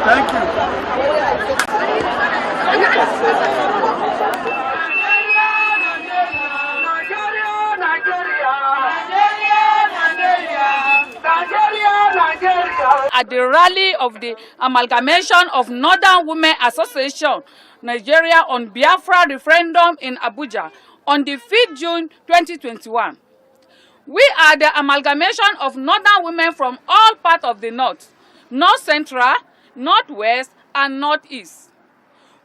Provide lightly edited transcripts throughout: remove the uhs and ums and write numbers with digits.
Thank you. At the rally of the amalgamation of Northern Women Association, Nigeria on Biafra referendum in Abuja on the 5th June 2021. We are the amalgamation of Northern women from all parts of the North, North Central, Northwest, and Northeast.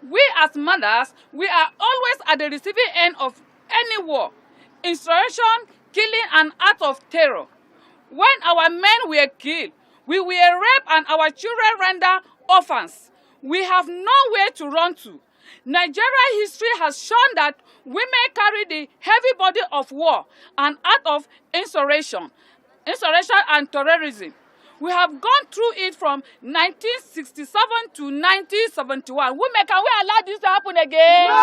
We as mothers, we are always at the receiving end of any war, insurrection, killing, and act of terror. When our men were killed, we were raped and our children rendered orphans. We have nowhere to run to. Nigeria history has shown that women carry the heavy burden of war and act of insurrection and terrorism. We have gone through it from 1967 to 1971. Women, can we allow this to happen again? No!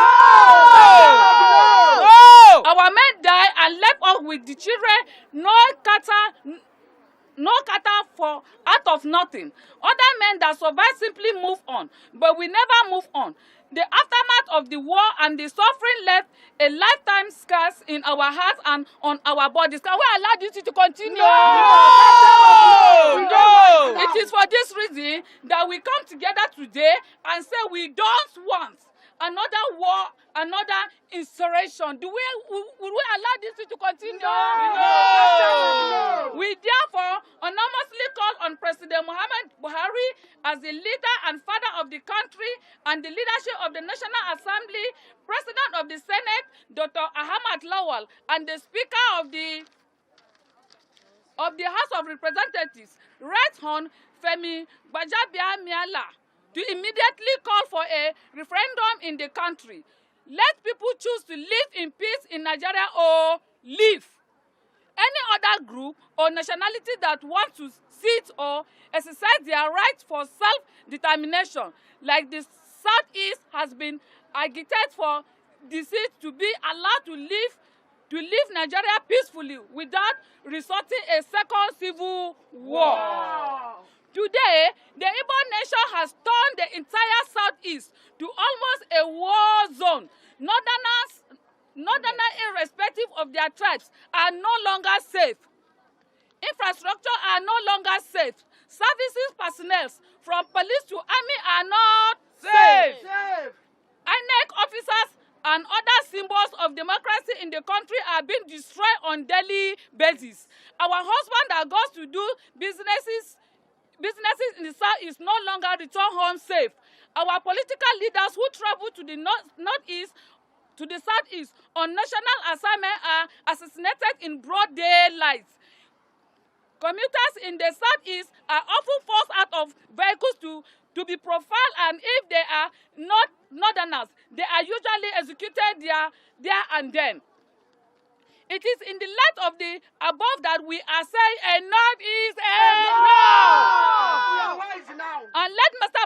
No! Our men died and left us with the children, no cattle for out of nothing. Other men that survived simply move on, but we never move on. The aftermath of the war and the suffering left a lifetime scars in our hearts and on our bodies. Can we allow this to continue? No! No! It is for this reason that we come together today and say we don't want another war, another insurrection. Will we allow this to continue? No! We therefore unanimously call on President Muhammad Buhari as the leader and father of the country and the leadership of the National Assembly, President of the Senate, Dr. Ahmad Lawal, and the Speaker of the House of Representatives, Right Hon Femi Gbajabiamila, to immediately call for a referendum in the country. Let people choose to live in peace in Nigeria or leave. Any other group or nationality that wants to sit or exercise their right for self-determination, like the Southeast has been agitated for the seat to be allowed to live Nigeria peacefully without resorting a second civil war. Wow. Today, the Igbo nation has turned the entire Southeast to almost a war zone. Northerners, irrespective of their tribes, are no longer safe. Infrastructure are no longer safe. Services personnel from police to army are not safe. INEC officers and other symbols of democracy in the country are being destroyed on daily basis. Our husband that goes to do businesses in the South is no longer return home safe. Our political leaders who travel to the Northeast, to the Southeast on national assignment are assassinated in broad daylight. Commuters in the Southeast are often forced out of vehicles to be profiled, and if they are not Northerners, they are usually executed there and then. It is in the light of the above that we are saying enough is enough. And let Mr.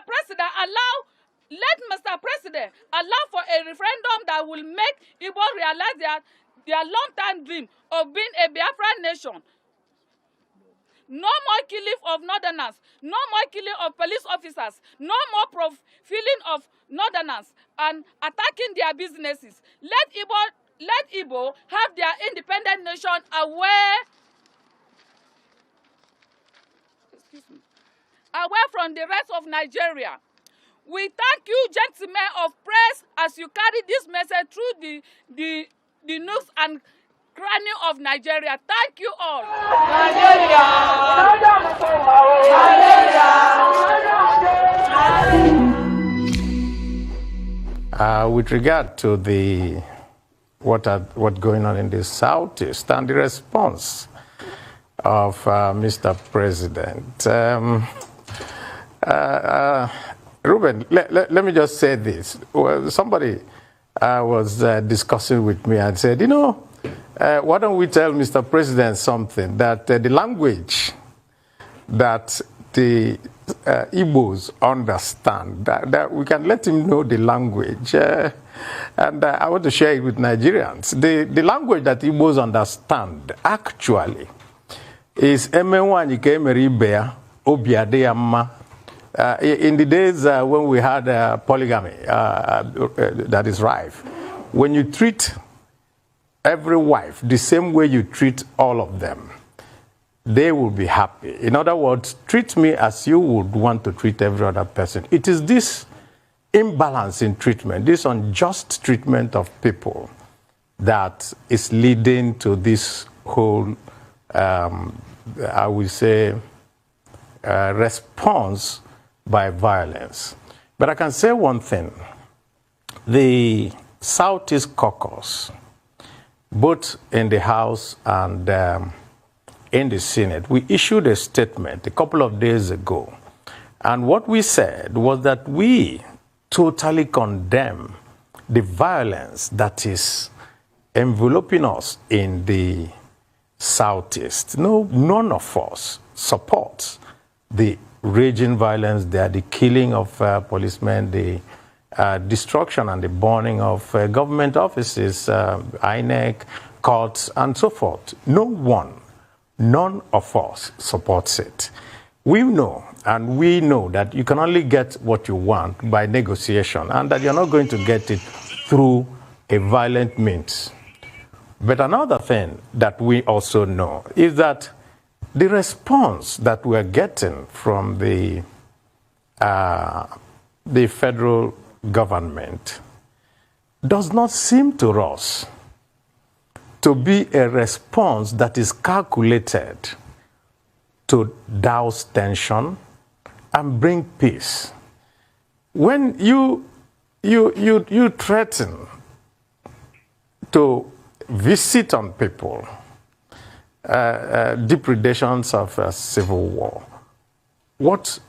President allow for a referendum that will make Igbo realize their long-term dream of being a Biafra nation. No more killing of Northerners, no more killing of police officers, no more profiling of Northerners and attacking their businesses. Let Igbo have their independent nation away from the rest of Nigeria. We thank you, gentlemen of press, as you carry this message through the nooks and crannies of Nigeria. Thank you all. With regard to what's going on in the Southeast and the response of Mr. President, Ruben, let me just say this. Well, somebody was discussing with me and said, why don't we tell Mr. President something, that the language that the Igbos understand, that we can let him know the language. And I want to share it with Nigerians. The language that Igbos understand, actually, is Emewanyi Kemeri Bea, Obiadeyama, in the days when we had polygamy that is rife, when you treat every wife the same way you treat all of them, they will be happy. In other words, treat me as you would want to treat every other person. It is this imbalance in treatment, this unjust treatment of people, that is leading to this whole, I would say, response by violence. But I can say one thing. The Southeast Caucus, both in the House and in the Senate, we issued a statement a couple of days ago. And what we said was that we totally condemn the violence that is enveloping us in the Southeast. No, none of us supports the raging violence there, the killing of policemen, the destruction and the burning of government offices, INEC, courts, and so forth. None of us supports it. We know, and we know that you can only get what you want by negotiation, and that you're not going to get it through a violent means. But another thing that we also know is that the response that we're getting from the federal government does not seem to us to be a response that is calculated to douse tension and bring peace. When you threaten to visit on people depredations of civil war, what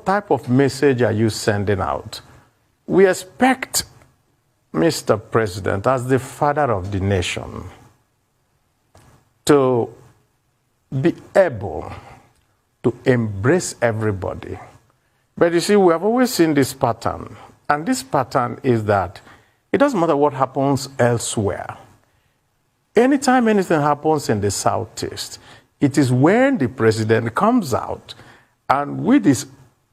type of message are you sending out? We expect Mr. President, as the father of the nation, to be able to embrace everybody. But you see, we have always seen this pattern. And this pattern is that it doesn't matter what happens elsewhere. Anytime anything happens in the Southeast, it is when the president comes out and with this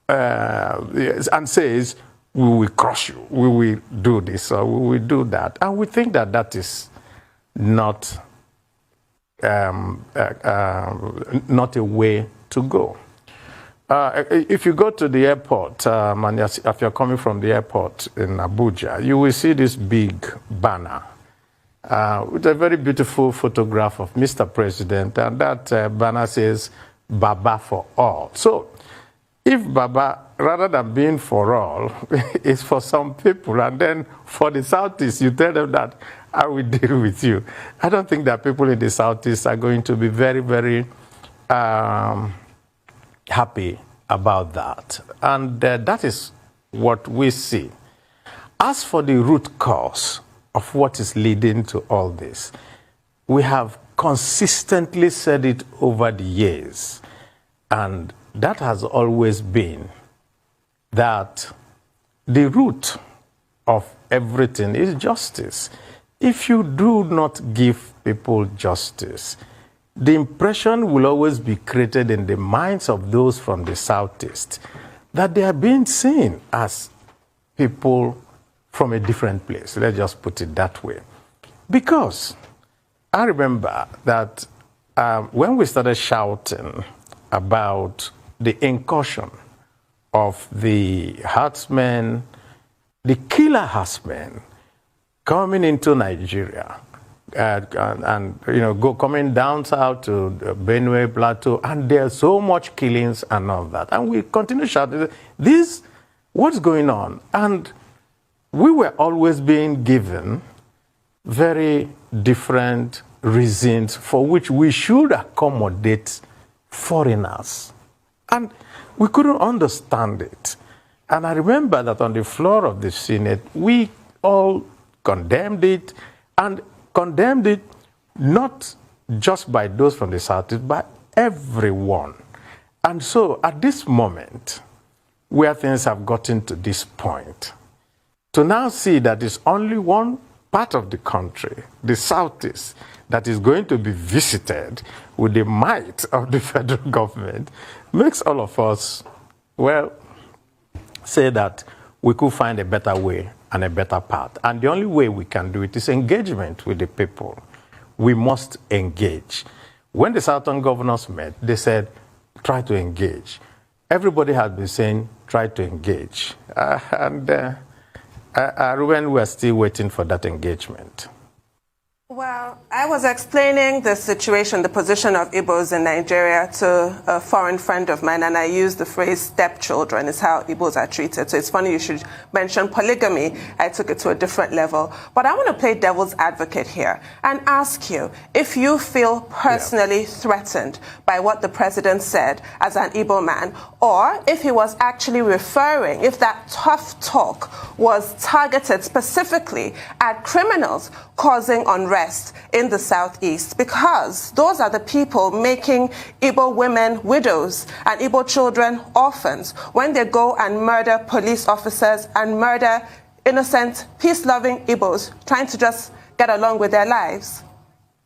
and says, we will crush you, we will do this, or we will do that. And we think that that is not a way to go. If you go to the airport, and if you're coming from the airport in Abuja, you will see this big banner with a very beautiful photograph of Mr. President, and that banner says, Baba for all. So, if Baba, rather than being for all, is for some people, and then for the Southeast, you tell them that I will deal with you. I don't think that people in the Southeast are going to be very, very happy about that. And that is what we see. As for the root cause of what is leading to all this, we have consistently said it over the years, and that has always been that the root of everything is justice. If you do not give people justice, the impression will always be created in the minds of those from the Southeast that they are being seen as people from a different place. Let's just put it that way. Because I remember that when we started shouting about the incursion of the herdsmen, the killer herdsmen coming into Nigeria, and coming down south to the Benue Plateau, and there's so much killings and all that. And we continue shouting, this, what's going on? And we were always being given very different reasons for which we should accommodate foreigners. And we couldn't understand it. And I remember that on the floor of the Senate, we all condemned it, and condemned it not just by those from the Southeast, but everyone. And so at this moment, where things have gotten to this point, to now see that it's only one part of the country, the Southeast, that is going to be visited with the might of the federal government, makes all of us well, say that we could find a better way and a better path. And the only way we can do it is engagement with the people. We must engage. When the Southern governors met, they said, try to engage. Everybody has been saying, try to engage. Ruben, we're still waiting for that engagement. Well, I was explaining the situation, the position of Igbos in Nigeria to a foreign friend of mine, and I used the phrase stepchildren is how Igbos are treated. So it's funny you should mention polygamy. I took it to a different level. But I want to play devil's advocate here and ask you if you feel personally threatened by what the president said as an Igbo man, or if he was actually referring, if that tough talk was targeted specifically at criminals causing unrest in the Southeast, because those are the people making Igbo women widows and Igbo children orphans when they go and murder police officers and murder innocent, peace-loving Igbos trying to just get along with their lives.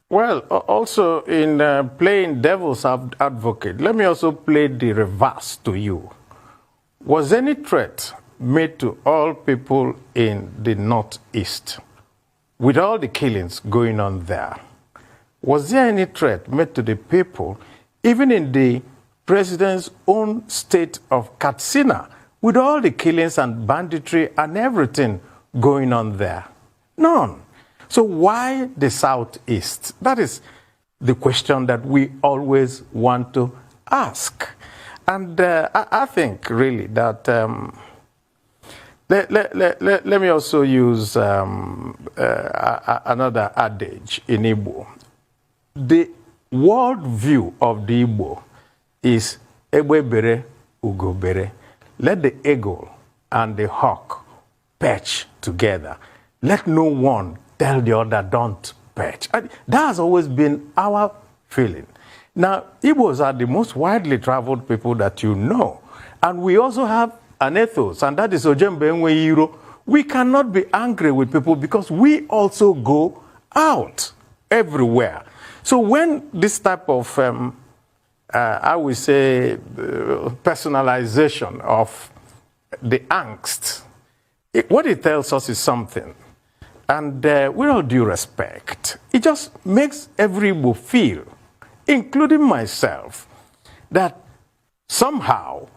Well, also in playing devil's advocate, let me also play the reverse to you. Was any threat made to all people in the Northeast? With all the killings going on there, was there any threat made to the people, even in the president's own state of Katsina, with all the killings and banditry and everything going on there? None. So why the Southeast? That is the question that we always want to ask. And I think really that let me also use another adage in Igbo. The world view of the Igbo is Egbe bere, ugo bere. Let the eagle and the hawk perch together. Let no one tell the other don't perch. That has always been our feeling. Now, Igbos are the most widely traveled people that you know. And we also have an ethos, and that is Ojembe Enwe Iro. We cannot be angry with people because we also go out everywhere. So when this type of, I would say, personalization of the angst, what it tells us is something. And with all due respect, it just makes everyone feel, including myself, that somehow,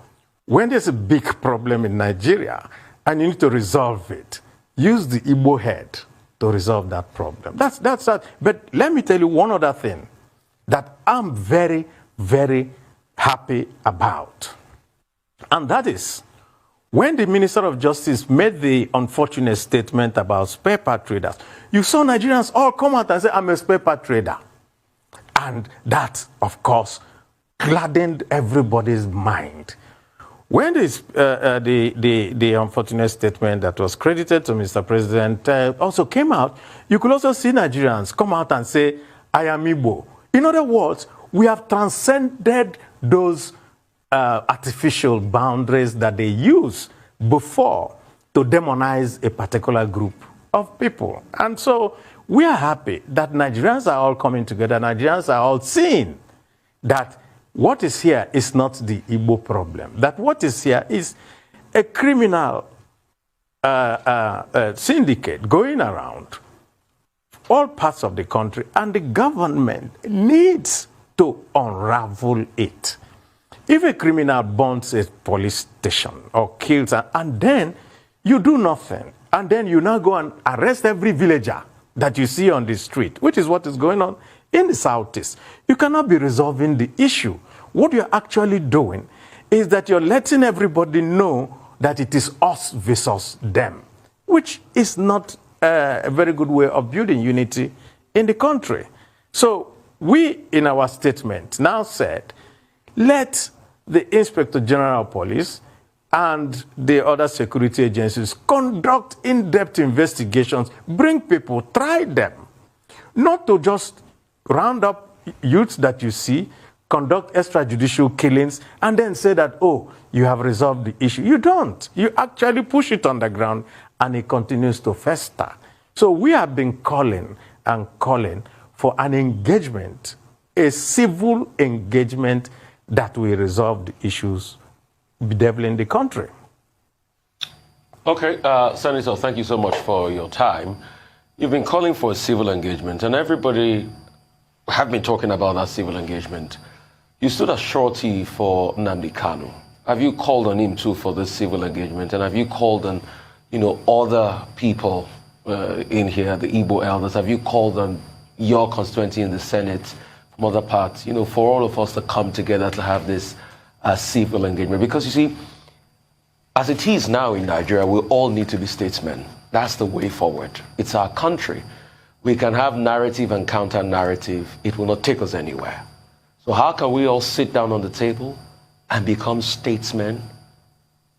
when there's a big problem in Nigeria and you need to resolve it, use the Igbo head to resolve that problem. That's that. But let me tell you one other thing that I'm very, very happy about. And that is when the Minister of Justice made the unfortunate statement about spare part traders, you saw Nigerians all come out and say, I'm a spare part trader. And that, of course, gladdened everybody's mind. When this, the unfortunate statement that was credited to Mr. President also came out, you could also see Nigerians come out and say, I am Igbo. In other words, we have transcended those artificial boundaries that they use before to demonize a particular group of people. And so we are happy that Nigerians are all coming together. Nigerians are all seeing that what is here is not the Igbo problem. That what is here is a criminal syndicate going around all parts of the country, and the government needs to unravel it. If a criminal burns a police station or kills, and then you do nothing, and then you now go and arrest every villager that you see on the street, which is what is going on in the Southeast, you cannot be resolving the issue. What you're actually doing is that you're letting everybody know that it is us versus them, which is not a very good way of building unity in the country. So we, in our statement, now said, let the Inspector General of Police and the other security agencies conduct in-depth investigations, bring people, try them, not to just round up youths that you see, conduct extrajudicial killings, and then say that, oh, you have resolved the issue. You don't. You actually push it on the ground, and it continues to fester. So we have been calling and calling for an engagement, a civil engagement that will resolve the issues bedeviling the country. Okay, Senator, thank you so much for your time. You've been calling for a civil engagement, and everybody have been talking about that civil engagement. You stood as surety for Nnamdi Kanu. Have you called on him too for this civil engagement? And have you called on, other people in here, the Igbo elders? Have you called on your constituency in the Senate, from other parts, for all of us to come together to have this civil engagement? Because you see, as it is now in Nigeria, we all need to be statesmen. That's the way forward. It's our country. We can have narrative and counter-narrative. It will not take us anywhere. So how can we all sit down on the table and become statesmen,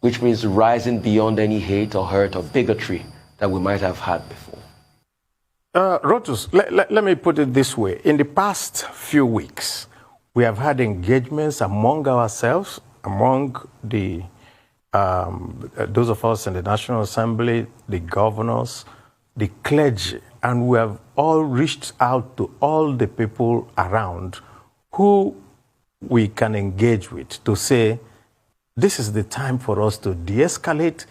which means rising beyond any hate or hurt or bigotry that we might have had before? Rotus, let me put it this way. In the past few weeks, we have had engagements among ourselves, among the those of us in the National Assembly, the governors, the clergy, and we have all reached out to all the people around who we can engage with to say, this is the time for us to de-escalate.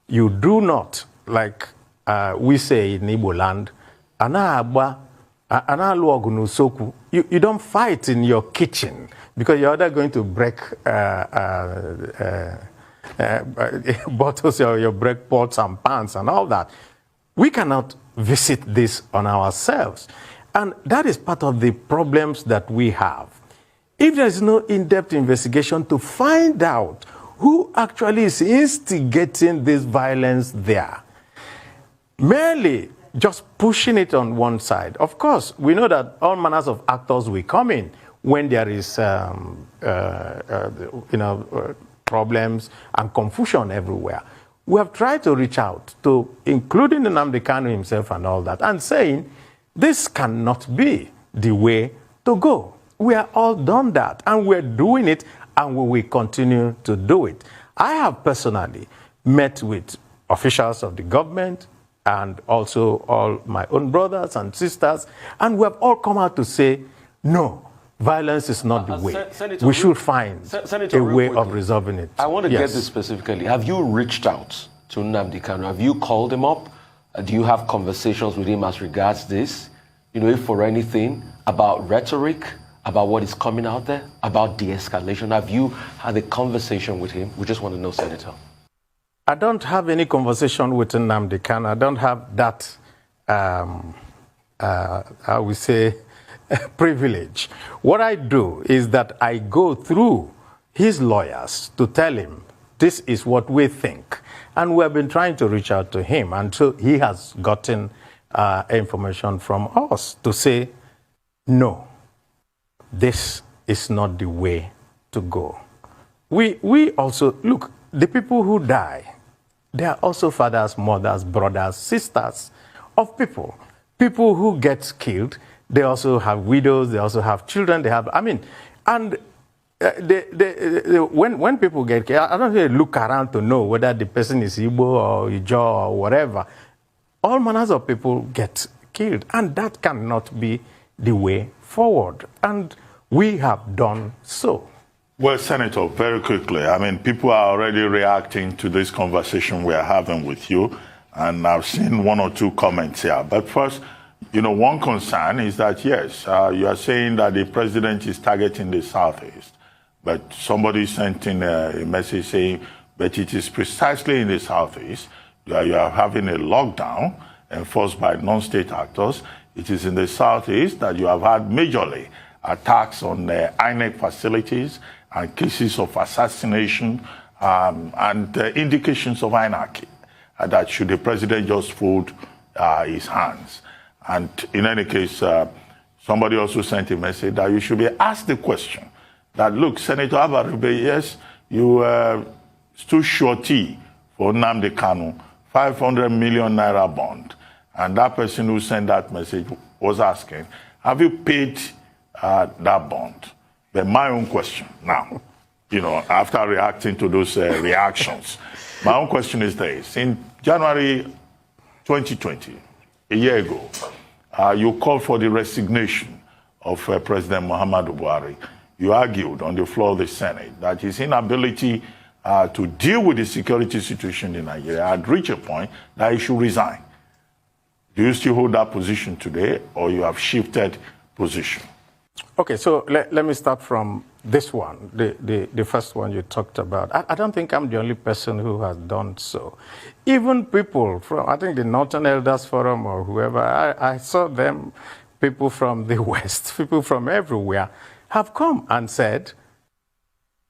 You do not, like we say in Igbo land, you don't fight in your kitchen because you're either going to break bottles or you break pots and pans and all that. We cannot visit this on ourselves. And that is part of the problems that we have. If there is no in-depth investigation to find out who actually is instigating this violence there, merely just pushing it on one side. Of course, we know that all manners of actors will come in when there is, problems and confusion everywhere. We have tried to reach out to, including Nnamdi Kanu himself and all that, and saying, this cannot be the way to go. We are all done that, and we're doing it, and we will continue to do it. I have personally met with officials of the government and also all my own brothers and sisters, and we have all come out to say, no, violence is not the way. Senator, we should find a way of resolving it. I want to get this specifically. Have you reached out to Nnamdi Kanu? Have you called him up? Do you have conversations with him as regards this? If for anything, about rhetoric, about what is coming out there, about de-escalation? Have you had a conversation with him? We just want to know, Senator. I don't have any conversation with Nnamdi Kanu. I don't have that, how we say, privilege. What I do is that I go through his lawyers to tell him this is what we think. And we have been trying to reach out to him. And so he has gotten information from us to say, no, this is not the way to go. We also, look, the people who die, they are also fathers, mothers, brothers, sisters of people. People who get killed, they also have widows, they also have children, they have, and when people get killed, I don't really look around to know whether the person is Igbo or Ijaw or whatever. All manners of people get killed, and that cannot be the way forward. And we have done so. Well, Senator, very quickly, people are already reacting to this conversation we are having with you, and I've seen one or two comments here. But first, one concern is that, yes, you are saying that the president is targeting the Southeast, but somebody sent in a message saying, but it is precisely in the Southeast that you are having a lockdown enforced by non-state actors. It is in the Southeast that you have had majorly attacks on INEC facilities and cases of assassination and indications of anarchy, that should the president just fold his hands. And in any case, somebody also sent a message that you should be asked the question that, look, Senator Abaribe, yes, you stood surety for Nnamdi Kanu, 500 million naira bond. And that person who sent that message was asking, have you paid that bond? But my own question now, after reacting to those reactions, my own question is this. In January 2020, a year ago, you called for the resignation of President Muhammadu Buhari. You argued on the floor of the Senate that his inability to deal with the security situation in Nigeria had reached a point that he should resign. Do you still hold that position today, or you have shifted position? Okay, so let me start from this one, the first one you talked about. I don't think I'm the only person who has done so. Even people from, I think, the Northern Elders Forum or whoever, I saw them, people from the West, people from everywhere, have come and said,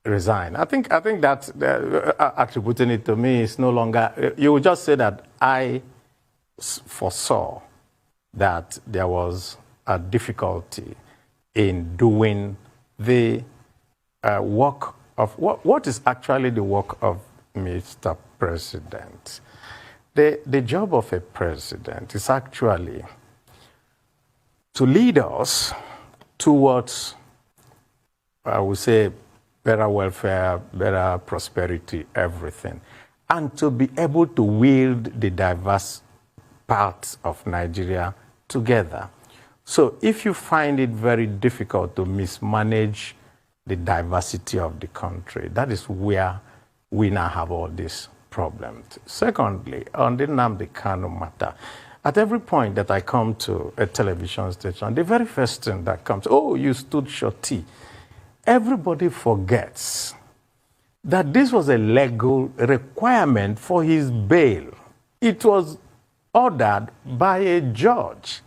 resign. I think that attributing it to me is no longer, you would just say that I foresaw that there was a difficulty in doing the work of, what is actually the work of Mr. President. The job of a president is actually to lead us towards, I would say, better welfare, better prosperity, everything, and to be able to wield the diverse parts of Nigeria together. So if you find it very difficult to mismanage the diversity of the country, that is where we now have all these problems. Secondly, on the Nnamdi Kanu matter, at every point that I come to a television station, the very first thing that comes, oh, you stood shorty. Everybody forgets that this was a legal requirement for his bail. It was ordered by a judge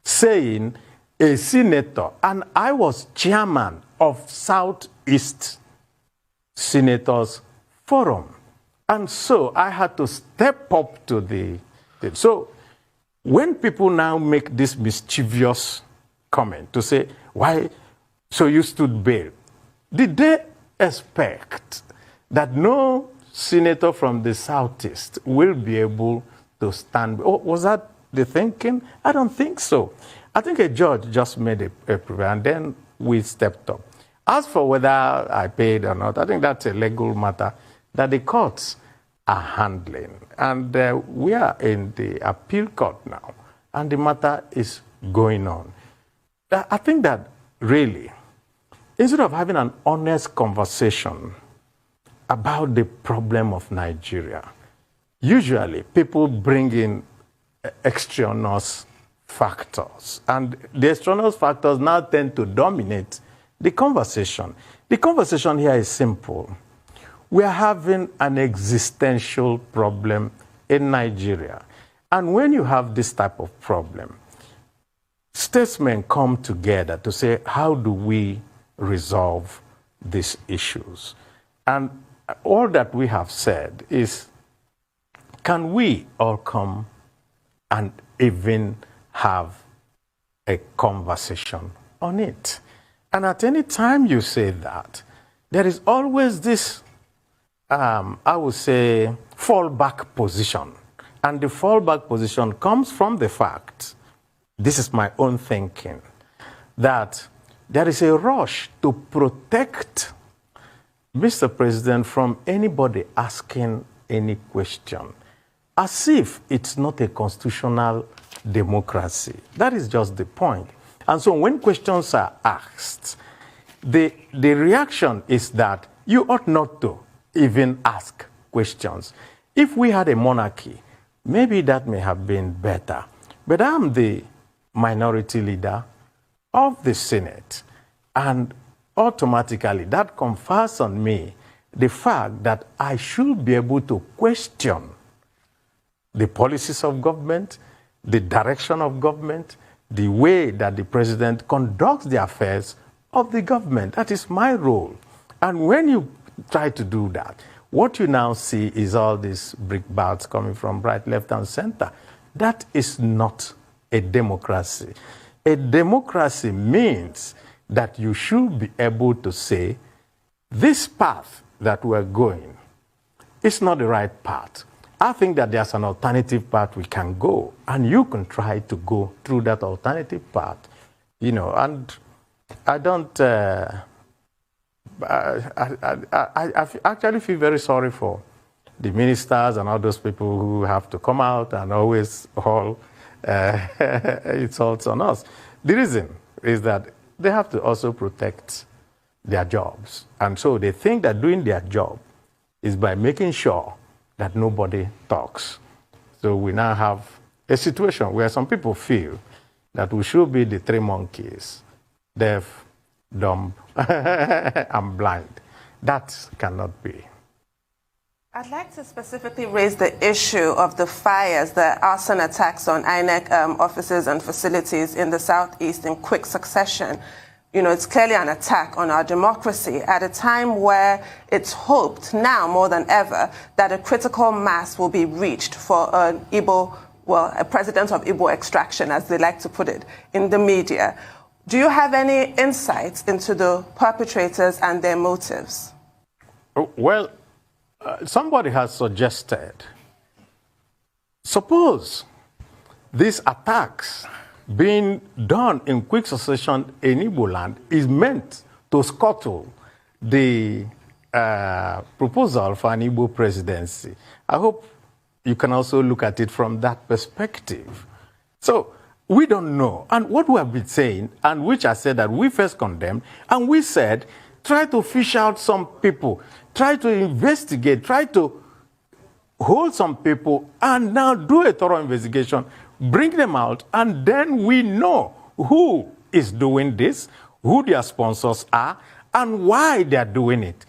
saying a senator, and I was chairman of Southeast Senators Forum. And so I had to step up to the. So when people now make this mischievous comment to say, why, so you stood bail, did they expect that no senator from the Southeast will be able to stand? Oh, was that the thinking? I don't think so. I think a judge just made a proof, and then we stepped up. As for whether I paid or not, I think that's a legal matter that the courts are handling. And we are in the appeal court now, and the matter is going on. I think that really, instead of having an honest conversation about the problem of Nigeria, usually people bring in extraneous factors, and the extraneous factors now tend to dominate the conversation. The conversation here is simple. We are having an existential problem in Nigeria. And when you have this type of problem, statesmen come together to say, how do we resolve these issues? And all that we have said is, can we all come and even have a conversation on it? And at any time you say that, there is always this, I would say, fallback position. And the fallback position comes from the fact, this is my own thinking, that there is a rush to protect Mr. President from anybody asking any question, as if it's not a constitutional democracy. That is just the point. And so when questions are asked, the reaction is that you ought not to even ask questions. If we had a monarchy, maybe that may have been better. But I'm the minority leader of the Senate, and automatically that confers on me the fact that I should be able to question the policies of government, the direction of government, the way that the president conducts the affairs of the government. That is my role. And when you try to do that, what you now see is all these brickbats coming from right, left, and center. That is not a democracy. A democracy means that you should be able to say, this path that we're going is not the right path. I think that there's an alternative path we can go, and you can try to go through that alternative path, you know. And I don't, I actually feel very sorry for the ministers and all those people who have to come out and always haul insults on us. The reason is that they have to also protect their jobs. And so they think that doing their job is by making sure that nobody talks. So we now have a situation where some people feel that we should be the three monkeys, deaf, dumb, and blind. That cannot be. I'd like to specifically raise the issue of the fires, the arson attacks on INEC offices and facilities in the Southeast in quick succession. You know, it's clearly an attack on our democracy at a time where it's hoped now more than ever that a critical mass will be reached for an Igbo, well, a president of Igbo extraction, as they like to put it, in the media. Do you have any insights into the perpetrators and their motives? Well, somebody has suggested, suppose these attacks being done in quick succession in Igbo land is meant to scuttle the proposal for an Igbo presidency. I hope you can also look at it from that perspective. So we don't know. And what we have been saying, and which I said that we first condemned, and we said, try to fish out some people, try to investigate, try to hold some people, and now do a thorough investigation, bring them out, and then we know who is doing this, who their sponsors are, and why they are doing it.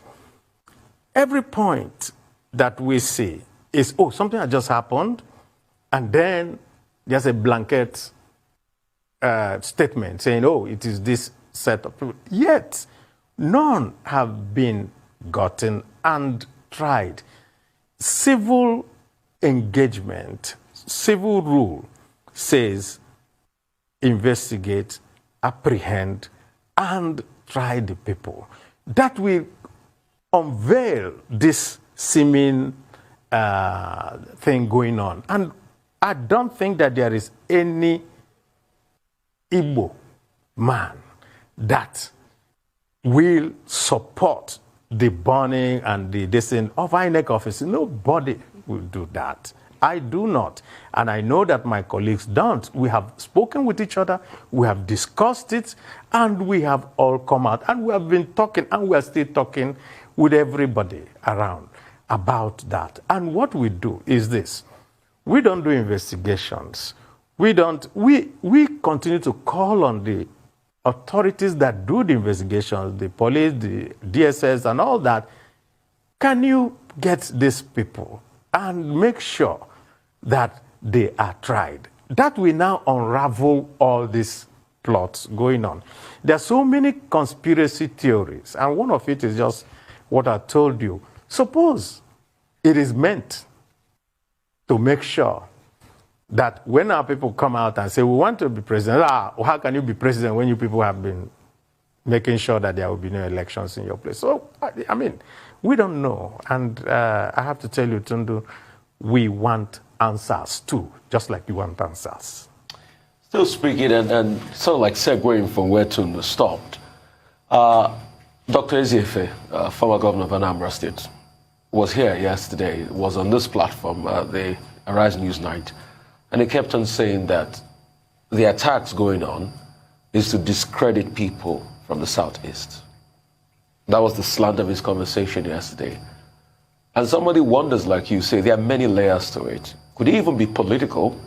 Every point that we see is, oh, something has just happened, and then there's a blanket statement saying, oh, it is this set of people. Yet, none have been gotten and tried. Civil engagement, civil rule says investigate, apprehend, and try the people. That will unveil this seeming thing going on. And I don't think that there is any Igbo man that will support the burning and the descent of INEC office. Nobody will do that. I do not. And I know that my colleagues don't. We have spoken with each other, we have discussed it, and we have all come out. And we have been talking, and we are still talking with everybody around about that. And what we do is this. We don't do investigations. We continue to call on the authorities that do the investigations, the police, the DSS, and all that. Can you get these people and make sure that they are tried? That will now unravel all these plots going on. There are so many conspiracy theories, and one of it is just what I told you. Suppose it is meant to make sure that when our people come out and say, we want to be president, how can you be president when you people have been making sure that there will be no elections in your place? So, I mean, we don't know. And I have to tell you, Tundu, we want answers too, just like you want answers. Still speaking and sort of like segueing from where Tundu stopped, Dr. Eziefe, former governor of Anambra State, was here yesterday, was on this platform, the Arise News Night, and he kept on saying that the attacks going on is to discredit people from the Southeast. That was the slant of his conversation yesterday. And somebody wonders, like you say, there are many layers to it. Could it even be political?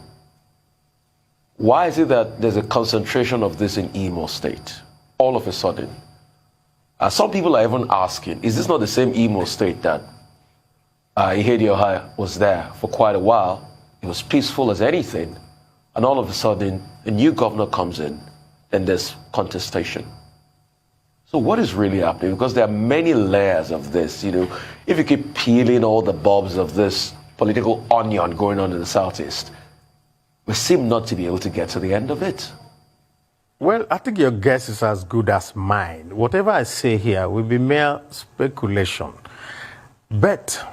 Why is it that there's a concentration of this in Imo State, all of a sudden? Some people are even asking, is this not the same Imo State that Ihedioha was there for quite a while? It was peaceful as anything, and all of a sudden, a new governor comes in, and there's contestation. So what is really happening? Because there are many layers of this, if you keep peeling all the bulbs of this political onion going on in the Southeast, we seem not to be able to get to the end of it. Well, I think your guess is as good as mine. Whatever I say here will be mere speculation. But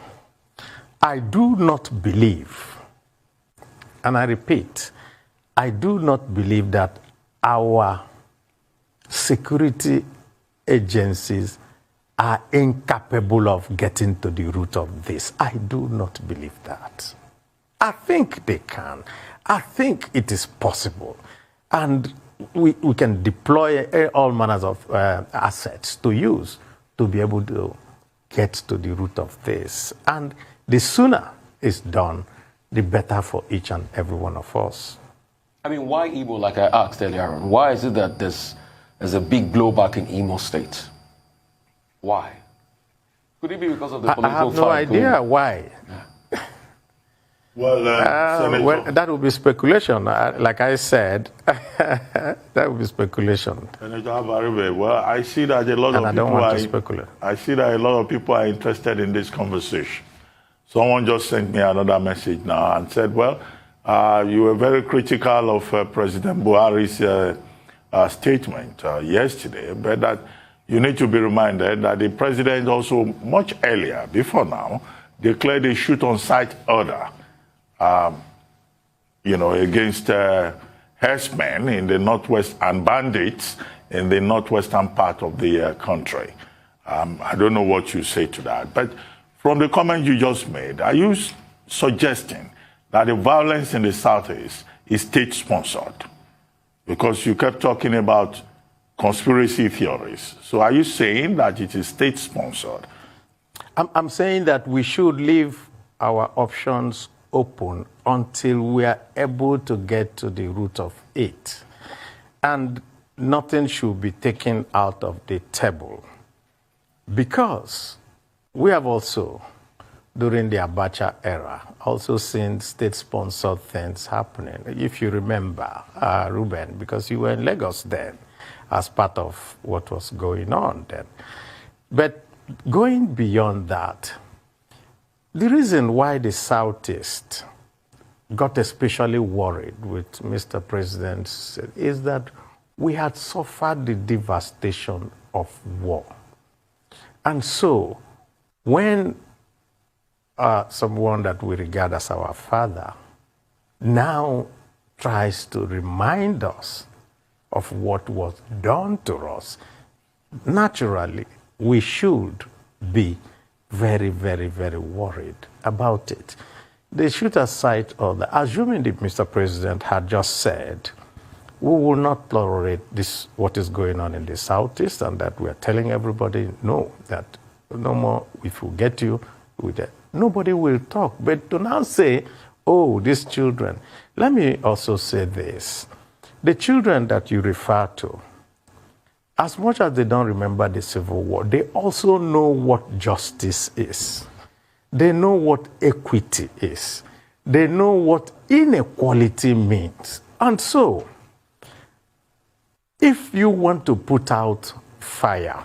I do not believe, and I repeat, I do not believe that our security agencies are incapable of getting to the root of this. I do not believe that. I think they can. I think it is possible. And we can deploy all manners of assets to use to be able to get to the root of this. And the sooner it's done, the better for each and every one of us. I mean, why Igbo, like I asked earlier on? Why is it that there's a big blowback in Imo State? Why? Could it be because of the political I have no idea why. Well, well, that would be speculation. Like I said, that would be speculation. Senator Abaribe, well, I see that a lot And of I don't people want to speculate. I see that a lot of people are interested in this conversation. Someone just sent me another message now and said, well, you were very critical of President Buhari's statement yesterday, but that you need to be reminded that the president also much earlier, before now, declared a shoot-on-sight order, against herdsmen in the northwest and bandits in the northwestern part of the country. I don't know what you say to that, but from the comment you just made, are you suggesting that the violence in the southeast is state-sponsored? Because you kept talking about conspiracy theories. So are you saying that it is state-sponsored? I'm saying that we should leave our options open until we are able to get to the root of it. And nothing should be taken out of the table. Because we have also, during the Abacha era, also seen state-sponsored things happening. If you remember, Ruben, because you were in Lagos then, as part of what was going on then. But going beyond that, the reason why the Southeast got especially worried with Mr. President is that we had suffered the devastation of war. And so, when someone that we regard as our father now tries to remind us of what was done to us, naturally, we should be very, very, very worried about it. The shoot-on-sight order, assuming that Mr. President had just said, we will not tolerate this, what is going on in the Southeast, and that we are telling everybody, no, that no more, if we get you with that, nobody will talk. But to now say, oh, these children, let me also say this. The children that you refer to, as much as they don't remember the Civil War, they also know what justice is. They know what equity is. They know what inequality means. And so, if you want to put out fire,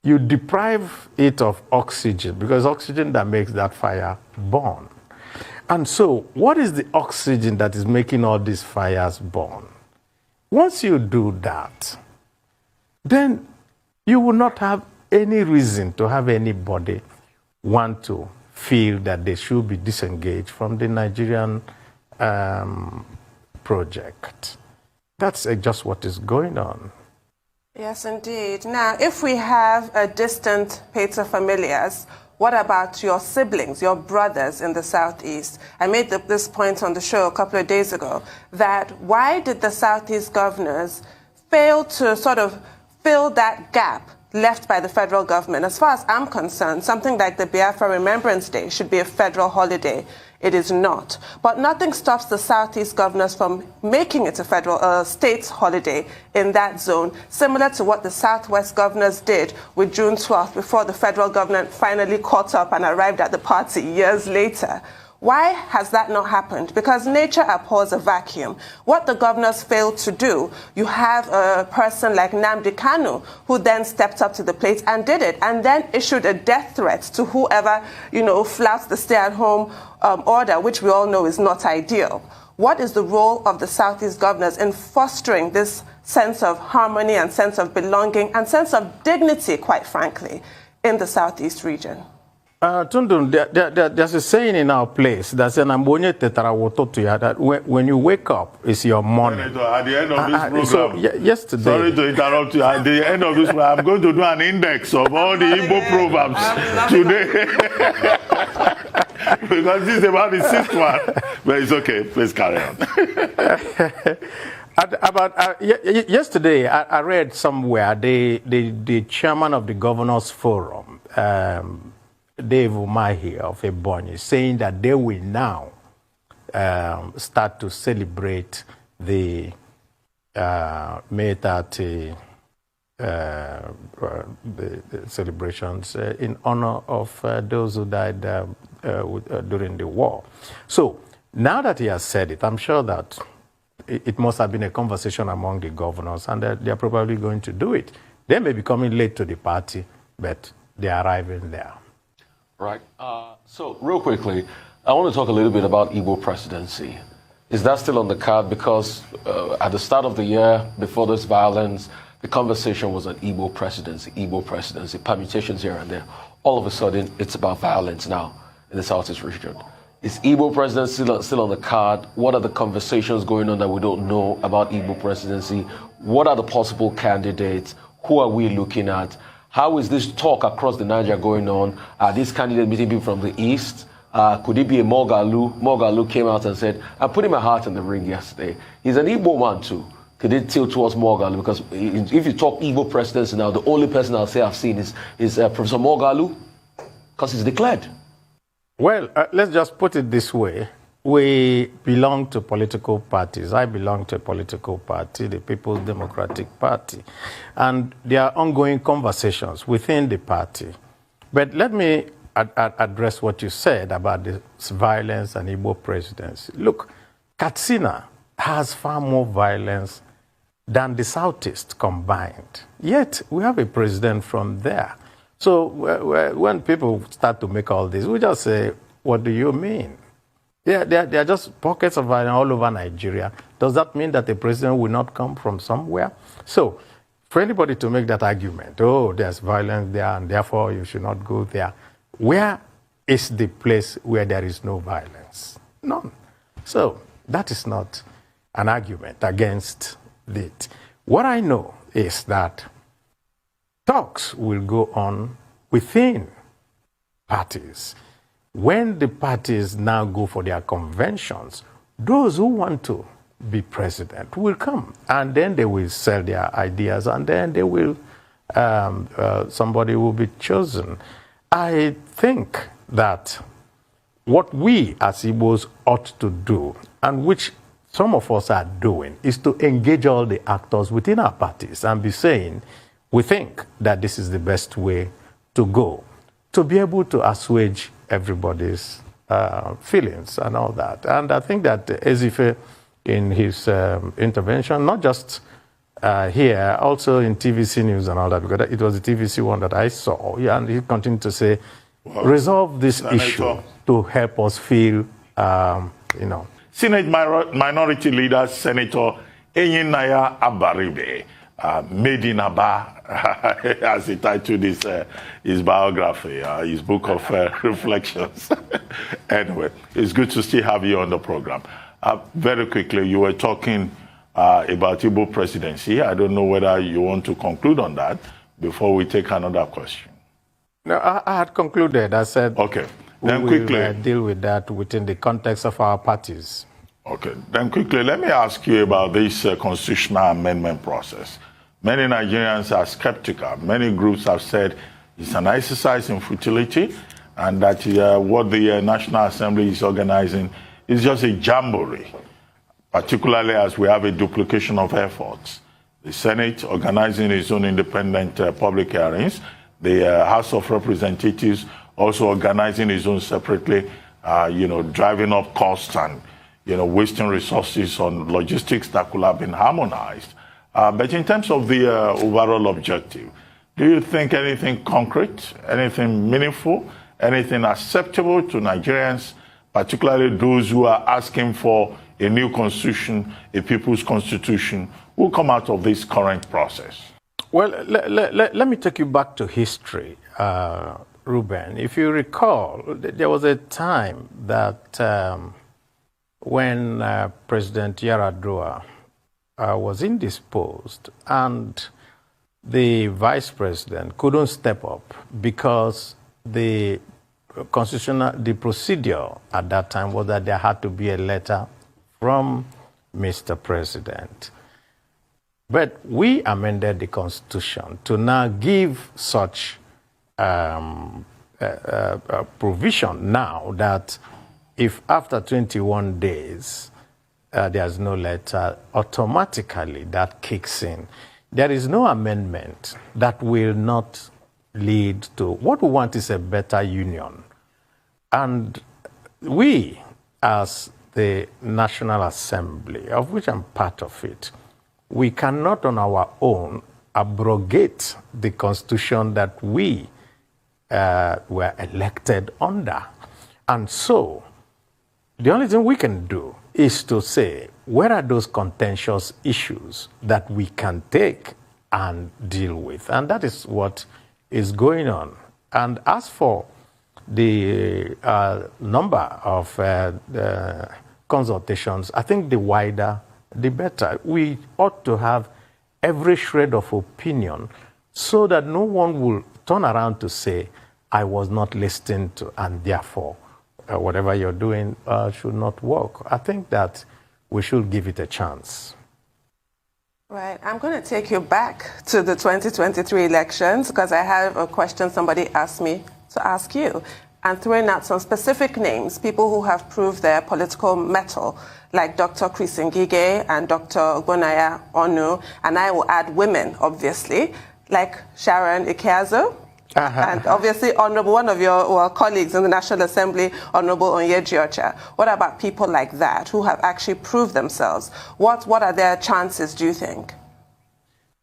you deprive it of oxygen, because oxygen that makes that fire burn. And so, what is the oxygen that is making all these fires burn? Once you do that, then you will not have any reason to have anybody want to feel that they should be disengaged from the Nigerian project. That's just what is going on. Yes, indeed. Now, if we have a distant paterfamilias, what about your siblings, your brothers in the Southeast? I made this point on the show a couple of days ago, that why did the Southeast governors fail to sort of fill that gap left by the federal government? As far as I'm concerned, something like the Biafra Remembrance Day should be a federal holiday. It is not. But nothing stops the Southeast governors from making it a federal state holiday in that zone, similar to what the Southwest governors did with June 12th before the federal government finally caught up and arrived at the party years later. Why has that not happened? Because nature abhors a vacuum. What the governors failed to do, you have a person like Nnamdi Kanu, who then stepped up to the plate and did it, and then issued a death threat to whoever, flouts the stay-at-home order, which we all know is not ideal. What is the role of the Southeast governors in fostering this sense of harmony and sense of belonging and sense of dignity, quite frankly, in the Southeast region? Tundun, there's a saying in our place that when you wake up, it's your morning. At the end of this program, yesterday. Sorry to interrupt you. At the end of this program, I'm going to do an index of all the Igbo proverbs today. Because this is about the sixth one. But it's okay. Please carry on. Yesterday, I read somewhere the chairman of the Governors Forum Dave Umahi of Ebonyi saying that they will now start to celebrate the May 30 the celebrations in honor of those who died during the war. So now that he has said it, I'm sure that it must have been a conversation among the governors, and they're probably going to do it. They may be coming late to the party, but they're arriving there. Right. So real quickly, I want to talk a little bit about Igbo presidency. Is that still on the card? Because at the start of the year, before this violence, the conversation was on Igbo presidency, permutations here and there. All of a sudden, it's about violence now in the Southeast region. Is Igbo presidency still on the card? What are the conversations going on that we don't know about Igbo presidency? What are the possible candidates? Who are we looking at? How is this talk across the Niger going on? Are these candidates meeting people from the East? Could it be a Mogalu? Mogalu came out and said, I'm putting my heart in the ring yesterday. He's an Igbo man too. Could it tilt towards Mogalu? Because if you talk Igbo presidency now, the only person I'll say I've seen is Professor Mogalu, because he's declared. Well, let's just put it this way. We belong to political parties. I belong to a political party, the People's Democratic Party. And there are ongoing conversations within the party. But let me address what you said about this violence and Igbo presidency. Look, Katsina has far more violence than the Southeast combined. Yet, we have a president from there. So when people start to make all this, we just say, what do you mean? They are just pockets of violence all over Nigeria. Does that mean that the president will not come from somewhere? So for anybody to make that argument, oh, there's violence there and therefore you should not go there, where is the place where there is no violence? None. So that is not an argument against it. What I know is that talks will go on within parties. When the parties now go for their conventions, those who want to be president will come, and then they will sell their ideas, and then they will, somebody will be chosen. I think that what we as Igbos ought to do, and which some of us are doing, is to engage all the actors within our parties and be saying, we think that this is the best way to go, to be able to assuage everybody's feelings and all that. And I think that Ezife, in his intervention, not just here, also in TVC News and all that, because it was the TVC one that I saw, and he continued to say, resolve this issue to help us feel, Senate Minority Leader Senator Enyinaya Abaribe, made in Aba, as he titled his biography, his book of reflections. Anyway, it's good to still have you on the program. Very quickly, you were talking about Igbo presidency. I don't know whether you want to conclude on that before we take another question. No, I had concluded. I said, okay. Then we quickly will deal with that within the context of our parties. Okay. Then quickly, let me ask you about this constitutional amendment process. Many Nigerians are skeptical. Many groups have said it's an exercise in futility, and that what the National Assembly is organizing is just a jamboree, particularly as we have a duplication of efforts. The Senate organizing its own independent public hearings, the House of Representatives also organizing its own separately, driving up costs and, wasting resources on logistics that could have been harmonized. But in terms of the overall objective, do you think anything concrete, anything meaningful, anything acceptable to Nigerians, particularly those who are asking for a new constitution, a people's constitution, will come out of this current process? Well, let me take you back to history, Ruben. If you recall, there was a time that when President Yaradua was indisposed and the vice president couldn't step up because the procedure at that time was that there had to be a letter from Mr. President. But we amended the Constitution to now give such provision now that if after 21 days there's no letter, automatically that kicks in. There is no amendment that will not lead to, what we want is a better union. And we, as the National Assembly, of which I'm part of it, we cannot on our own abrogate the constitution that we were elected under. And so, the only thing we can do is to say, where are those contentious issues that we can take and deal with? And that is what is going on. And as for the number of consultations, I think the wider, the better. We ought to have every shred of opinion so that no one will turn around to say, I was not listened to, and therefore whatever you're doing should not work. I think that we should give it a chance. Right. I'm going to take you back to the 2023 elections because I have a question somebody asked me to ask you, and throwing out some specific names, people who have proved their political mettle, like Dr. Chris Ngige and Dr. Ogbonnaya Onu, and I will add women, obviously, like Sharon Ikeazo, and obviously Honorable, one of your colleagues in the National Assembly, Honorable Onyeji Ocha. What about people like that who have actually proved themselves? What are their chances, do you think?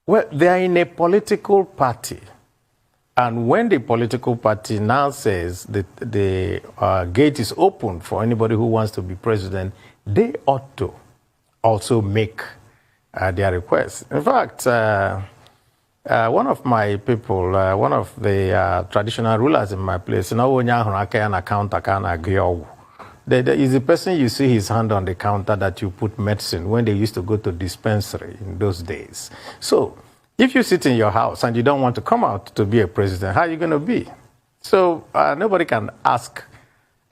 Well, they are in a political party. And when the political party now says that the gate is open for anybody who wants to be president, they ought to also make their requests. In fact, one of my people, one of the traditional rulers in my place, there is a person you see his hand on the counter that you put medicine when they used to go to dispensary in those days. So if you sit in your house and you don't want to come out to be a president, how are you going to be? So nobody can ask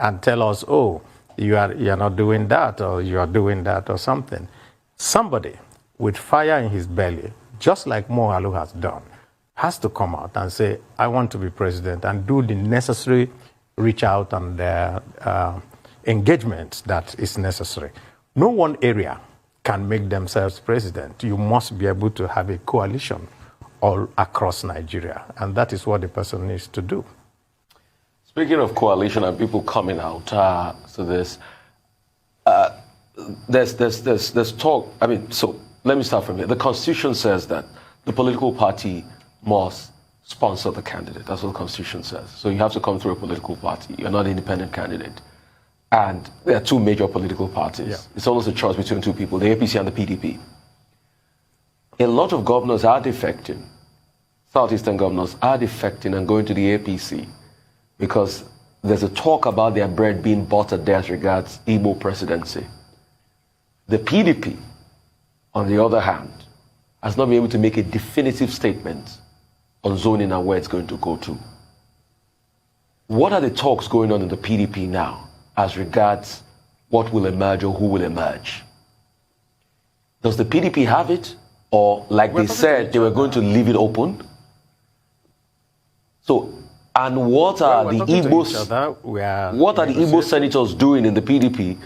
and tell us, oh, you're not doing that, or you are doing that, or something. Somebody with fire in his belly, just like Mohalu has done, has to come out and say, I want to be president, and do the necessary reach out and engagement that is necessary. No one area can make themselves president. You must be able to have a coalition all across Nigeria, and that is what the person needs to do. Speaking of coalition and people coming out to this, there's talk. I mean, so let me start from here. The Constitution says that the political party must sponsor the candidate. That's what the Constitution says. So you have to come through a political party. You're not an independent candidate. And there are two major political parties. Yeah. It's almost a choice between two people, the APC and the PDP. A lot of governors are defecting. Southeastern governors are defecting and going to the APC because there's a talk about their bread being buttered there as regards Igbo presidency. The PDP, on the other hand, has not been able to make a definitive statement on zoning and where it's going to go to. What are the talks going on in the PDP now as regards what will emerge or who will emerge? Does the PDP have it? Or like they said, they were going to leave it open? So, and what are the Igbo senators doing in the PDP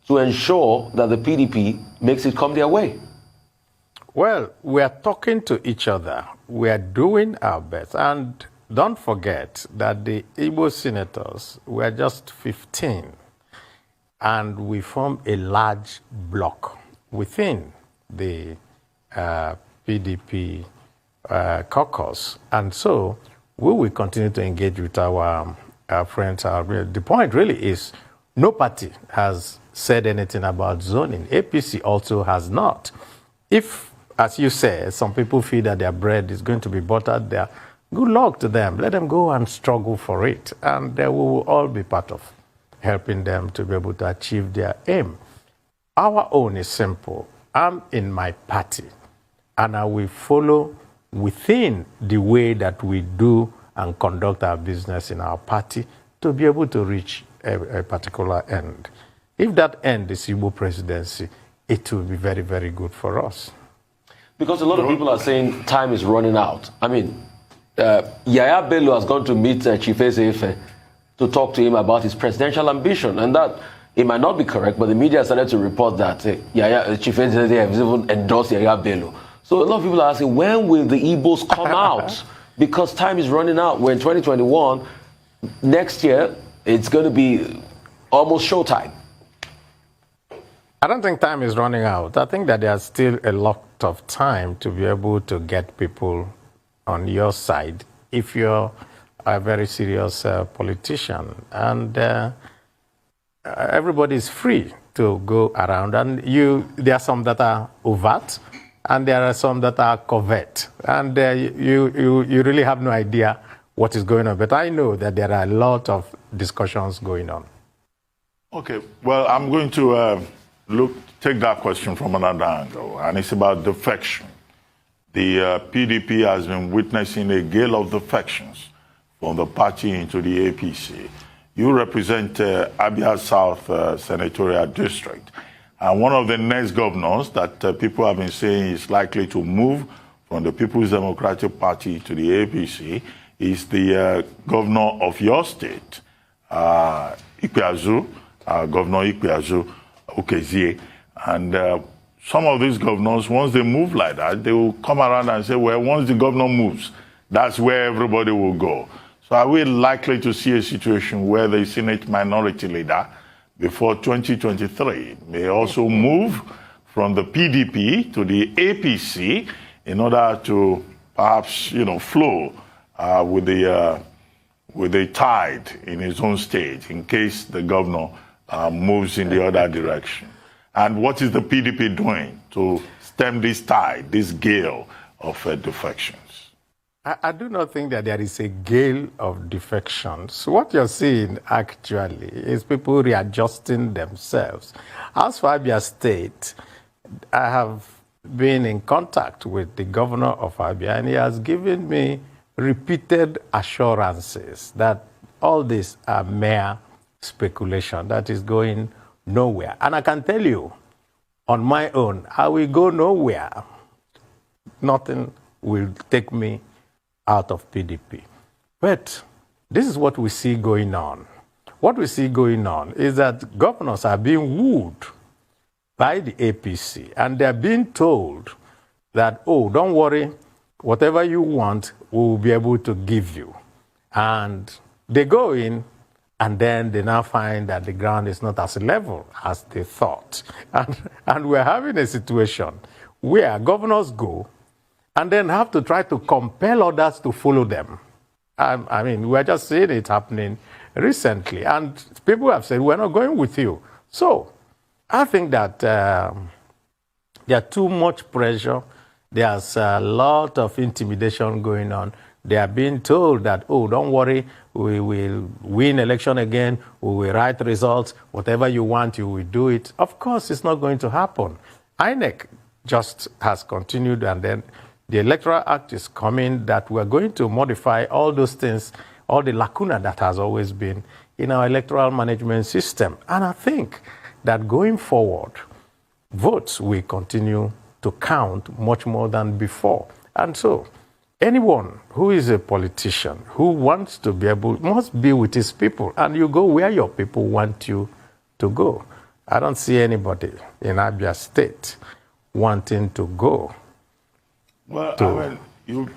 to ensure that the PDP makes it come their way? Well, we are talking to each other. We are doing our best. And don't forget that the Igbo senators were just 15. And we formed a large bloc within the PDP caucus. And so we will continue to engage with our friends. The point really is no party has said anything about zoning. APC also has not. If, as you say, some people feel that their bread is going to be buttered there, good luck to them. Let them go and struggle for it. And we will all be part of helping them to be able to achieve their aim. Our own is simple. I'm in my party, and I will follow within the way that we do and conduct our business in our party to be able to reach a particular end. If that end is Igbo presidency, it will be very, very good for us. Because a lot of people are saying time is running out. I mean, Yaya Bello has gone to meet Chief Ezefe to talk to him about his presidential ambition. And that, it might not be correct, but the media started to report that Chief Ezefe has even endorsed Yaya Bello. So a lot of people are asking, when will the Igbos come out? Because time is running out. We're in 2021. Next year, it's going to be almost showtime. I don't think time is running out. I think that there's still a lot of time to be able to get people on your side if you're a very serious politician. And everybody is free to go around. And there are some that are overt, and there are some that are covert. And you really have no idea what is going on. But I know that there are a lot of discussions going on. Okay, well, I'm going to take that question from another angle, and it's about defection. The PDP has been witnessing a gale of defections from the party into the APC. You represent Abia South Senatorial District, and one of the next governors that people have been saying is likely to move from the People's Democratic Party to the APC is the governor of your state, Ikpeazu, Governor Ikpeazu Okezie. And some of these governors, once they move like that, they will come around and say, well, once the governor moves, that's where everybody will go. So are we likely to see a situation where the Senate minority leader before 2023 may also move from the PDP to the APC in order to perhaps, flow with the tide in his own state in case the governor moves in the other direction? And what is the PDP doing to stem this tide, this gale of defections? I do not think that there is a gale of defections. What you're seeing actually is people readjusting themselves. As for Abia State, I have been in contact with the governor of Abia, and he has given me repeated assurances that all this are mere speculation, that is going nowhere. And I can tell you, on my own, I will go nowhere. Nothing will take me out of PDP. But this is what we see going on. What we see going on is that governors are being wooed by the APC, and they're being told that, oh, don't worry, whatever you want, we will be able to give you. And they go in, and then they now find that the ground is not as level as they thought. And we're having a situation where governors go and then have to try to compel others to follow them. I mean, we're just seeing it happening recently. And people have said, we're not going with you. So I think that there's too much pressure. There's a lot of intimidation going on. They are being told that, oh, don't worry, we will win election again, we will write results, whatever you want, you will do it. Of course, it's not going to happen. INEC just has continued, and then the Electoral Act is coming that we're going to modify all those things, all the lacuna that has always been in our electoral management system. And I think that going forward, votes will continue to count much more than before. And so, anyone who is a politician who wants to be able, must be with his people, and you go where your people want you to go. I don't see anybody in Abia State wanting to go. Well, I mean,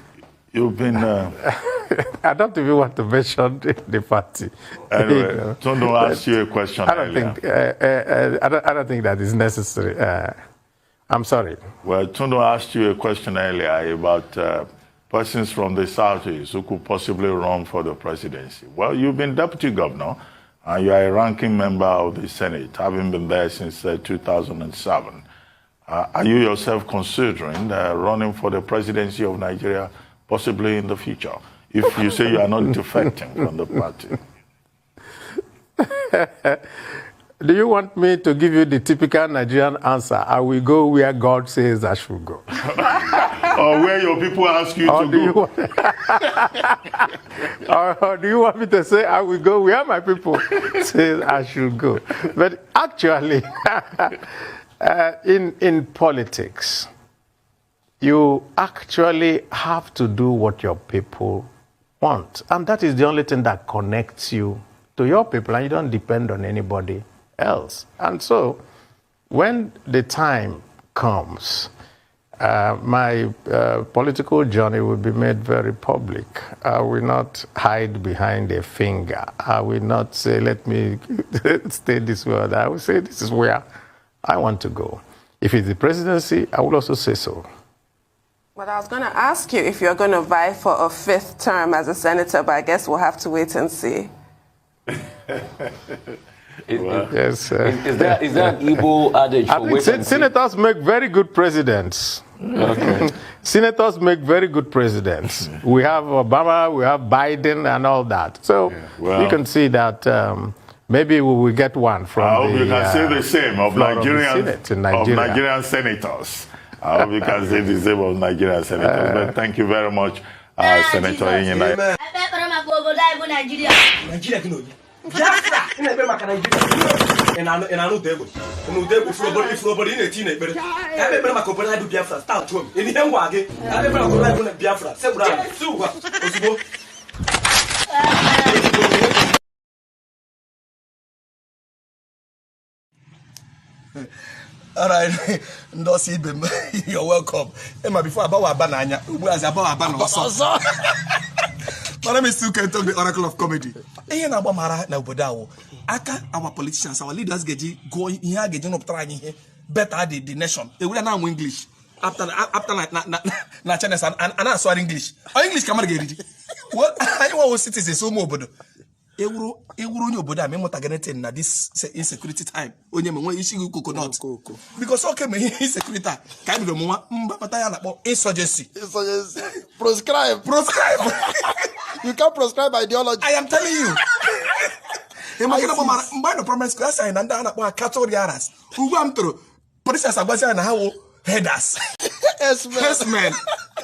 you've been... I don't even want to mention the party. Anyway, Tondo asked you a question earlier. I don't think that is necessary. I'm sorry. Well, Tondo asked you a question earlier about persons from the Southeast who could possibly run for the presidency. Well, you've been deputy governor, and you are a ranking member of the Senate, having been there since 2007. Are you yourself considering running for the presidency of Nigeria, possibly in the future, if you say you are not defecting from the party? Do you want me to give you the typical Nigerian answer? I will go where God says I should go. Or where your people ask you to go? Or do you want me to say I will go where my people say I should go? But actually, in politics, you actually have to do what your people want. And that is the only thing that connects you to your people, and you don't depend on anybody else. And so when the time comes, my political journey will be made very public. I will not hide behind a finger. I will not say, let me stay this way. I will say, this is where I want to go. If it's the presidency, I will also say so. But I was going to ask you if you're going to vie for a 5th term as a senator, but I guess we'll have to wait and see. Yes. Is there an Igbo adage for wait and see? Senators make very good presidents. Okay. Senators make very good presidents. We have Obama, we have Biden, and all that. So you can see that maybe we will get one from I hope you can say the same of Nigerian senators. I hope you can say the same of Nigerian senators. But thank you very much, Senator Inyina. Biafra, in a Nigeria. And I know devil. And devil if nobody in a teenager. I remember my company do Biafra, start to him. In the young wagon, I remember my Biafra, several. All right, Ndosi, you're welcome. Emma, before about banana, who has about banana. My name is Suke, the Oracle of Comedy. Our politicians, our leaders get going here, getting up trying here, better the nation. They will now English after na Chinese and I saw English. English come get what I was citizens so mobile. Euro nyoboda me motagene na this insecurity time. Onye me won issue coconut. Because okay me insecurity ka bi do mo mbapata ya na insurgency. Proscribe. You can't prescribe ideology. I am telling you. Mba no promise class and na na cattle yaras. Ugu am tro. Police asabasi na how headers. Yes man.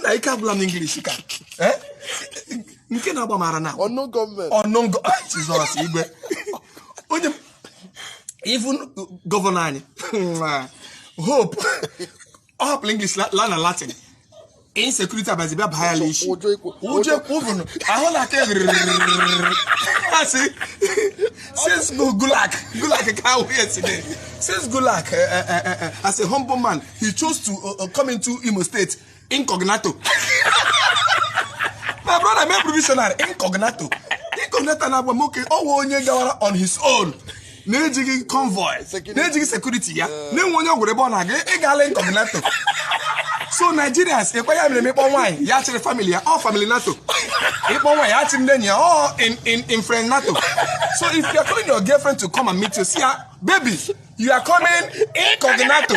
Na you can't blame English ka. Unknown government. Unknown government. Jesus, even governor. Hope. Hope English, learn Latin. Insecurity by the violation. I see. Since Gulag can't wait today. Since Gulag, as a humble man, he chose to come into Imo State incognito. My brother made provisional incognito. Incognito na bomoke onye gawara on his own. Nejigi convoy. Nejigi security ya. Ne wonye ogurebo na ge igala incognito. So Nigerians, if I am me pon wine, ya chire family, all family NATO. If pon wine, ya chire then ya all in friend NATO. So if you are calling your girlfriend to come and meet you, see her, baby, you are coming incognito.